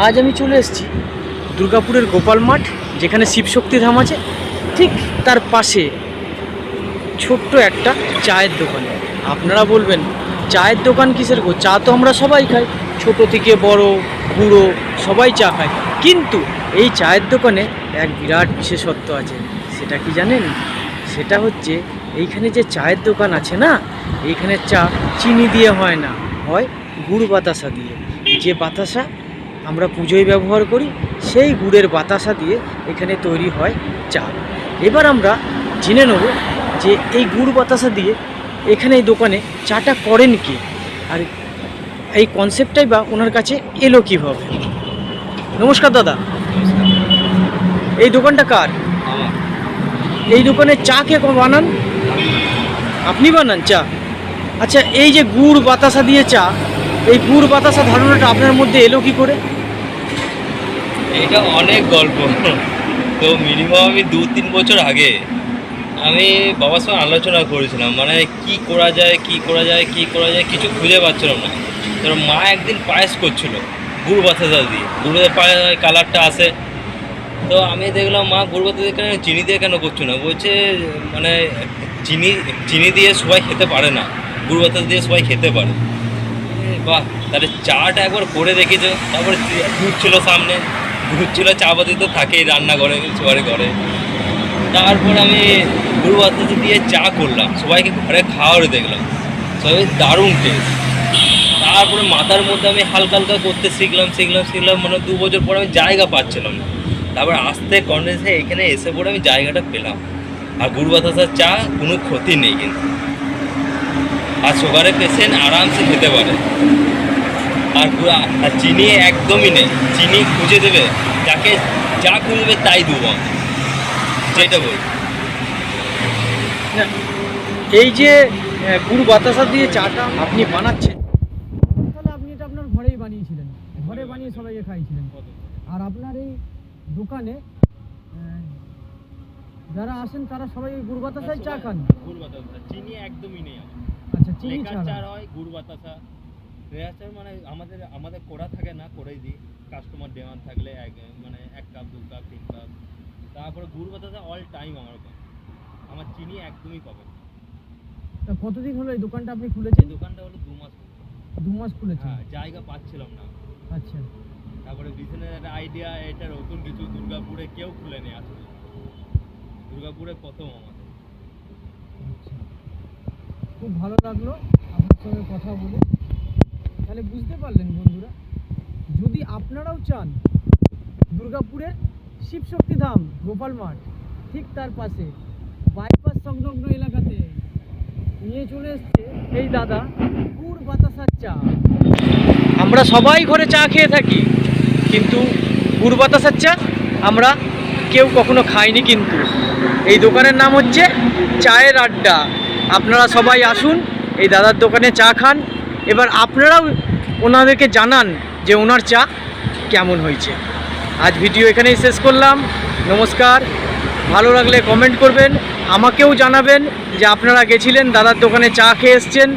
আজ আমি চলে এসেছি দুর্গাপুরের গোপাল মাঠ, যেখানে শিবশক্তি ধাম আছে, ঠিক তার পাশে ছোট্ট একটা চায়ের দোকানে। আপনারা বলবেন চায়ের দোকান কিসের গো? চা তো আমরা সবাই খাই, ছোট থেকে বড় বুড়ো সবাই চা খায়। কিন্তু এই চায়ের দোকানে এক বিরাট বিশেষত্ব আছে। সেটা কি জানেন? সেটা হচ্ছে এইখানে যে চায়ের দোকান আছে না, এইখানে চা চিনি দিয়ে হয় না, হয় গুড় বাতাসা দিয়ে। যে বাতাসা আমরা পুজোয় ব্যবহার করি, সেই গুড়ের বাতাসা দিয়ে এখানে তৈরি হয় চা। এবার আমরা জেনে নেব যে এই গুড় বাতাসা দিয়ে এখানে এই দোকানে চাটা করেন কে, আর এই কনসেপ্টটাই বা ওনার কাছে এলো কীভাবে। নমস্কার দাদা, এই দোকানটা কার? এই দোকানে চা কে বানান? আপনি বানান চা? আচ্ছা, এই যে গুড় বাতাসা দিয়ে চা, এই গুড় বাতাসা ধারণাটা আপনার মধ্যে এলো কি করে? এটা অনেক গল্প। তো মিনিমাম আমি 2-3 বছর আগে আমি বাবার সঙ্গে আলোচনা করেছিলাম, মানে কি করা যায় কিছু খুঁজে পাচ্ছিলাম না। তো মা একদিন পায়েস করছিল গুড় বাতাসা দিয়ে, গুড়ের পায়ে কালারটা আসে। তো আমি দেখলাম মা গুড় বাতাসা দিয়ে চিনি দিয়ে কেন করছো না? বলছে মানে চিনি দিয়ে সবাই খেতে পারে না, গুড় বাতাসা দিয়ে সবাই খেতে পারে। বাহ, তাহলে চাটা একবার করে দেখেছো। তারপরে দুধ ছিল সামনে, দুধ ছিল, চা পাতি তো থাকেই রান্নাঘরে সবারই ঘরে। তারপর আমি গুড় বাতাসা দিয়ে চা করলাম, সবাইকে ঘরে খাওয়ার দেখলাম, সবাই দারুণ টেস্ট। তারপরে মাথার মধ্যে আমি হালকা হালকা করতে শিখলাম মানে 2 বছর পর আমি জায়গা পাচ্ছিলাম না। তারপর আস্তে কন্ডেন্সে এখানে এসে পরে আমি জায়গাটা পেলাম। আর গুড় বাতাসার চা কোনো ক্ষতি নেই কিন্তু, আর সুগারের পেশেন্ট আরামসে খেতে পারে। আর চিনি একদমই নেই, চিনি খুঁজে দেবে, যাকে যা খুঁজবে তাই দেবো, যেটা বল। এই যে গুড় বাতাসা দিয়ে চাটা আপনি বানাচ্ছেন, তাহলে আপনি এটা আপনার ঘরেই বানিয়েছিলেন, ঘরে বানিয়ে সবাইকে খাইয়েছিলেন। আর আপনার এই দোকানে যারা আসেন তারা সবাই গুড় বাতাসায় চা খান? গুড় বাতাসা, চিনি একদমই নেই। আচ্ছা, চিনি চা হয় গুড় বাতাসা, রেয়াচার মানে আমাদের করা থাকে না, করেই দিই। কাস্টমার ডিমান্ড থাকলে মানে 1 কাপ 2 কাপ 3 কাপ। তারপরে গুড় বাতাসা অল টাইম আমার চিনি একদমই পাবে। কতদিন হলো এই দোকানটা আপনি খুলেছেন? দোকানটা হলো 2 মাস। 2 মাস খুলেছেন? হ্যাঁ, জায়গা পাচ্ছিলাম না। আচ্ছা, তারপরে বিজনেস একটা আইডিয়া, এটা নতুন কিছু দুর্গাপুরে কেউ খুলেনি আসলে, দুর্গাপুরে প্রথম আমাদের। আচ্ছা, খুব ভালো লাগলো আপনার সঙ্গে কথা বলে। তাহলে বুঝতে পারলেন বন্ধুরা, যদি আপনারাও চান দুর্গাপুরের শিবশক্তি ধাম গোপাল মাঠ, ঠিক তার পাশে বাইপাস সংলগ্ন এলাকাতে নিয়ে চলে এসছে এই দাদা গুড় বাতাসার চা। আমরা সবাই ঘরে চা খেয়ে থাকি, কিন্তু গুড় বাতাসার চা আমরা কেউ কখনো খাইনি। কিন্তু এই দোকানের নাম হচ্ছে চায়ের আড্ডা। আপনারা সবাই আসুন, এই দাদার দোকানে চা খান। এবার আপনারাও ওনাদেরকে জানান যে ওনার চা কেমন হয়েছে। আজ ভিডিও এখানেই শেষ করলাম। নমস্কার। ভালো লাগলে কমেন্ট করবেন, আমাকেও জানাবেন যে আপনারা গেছিলেন দাদার দোকানে চা খেয়ে এসছেন।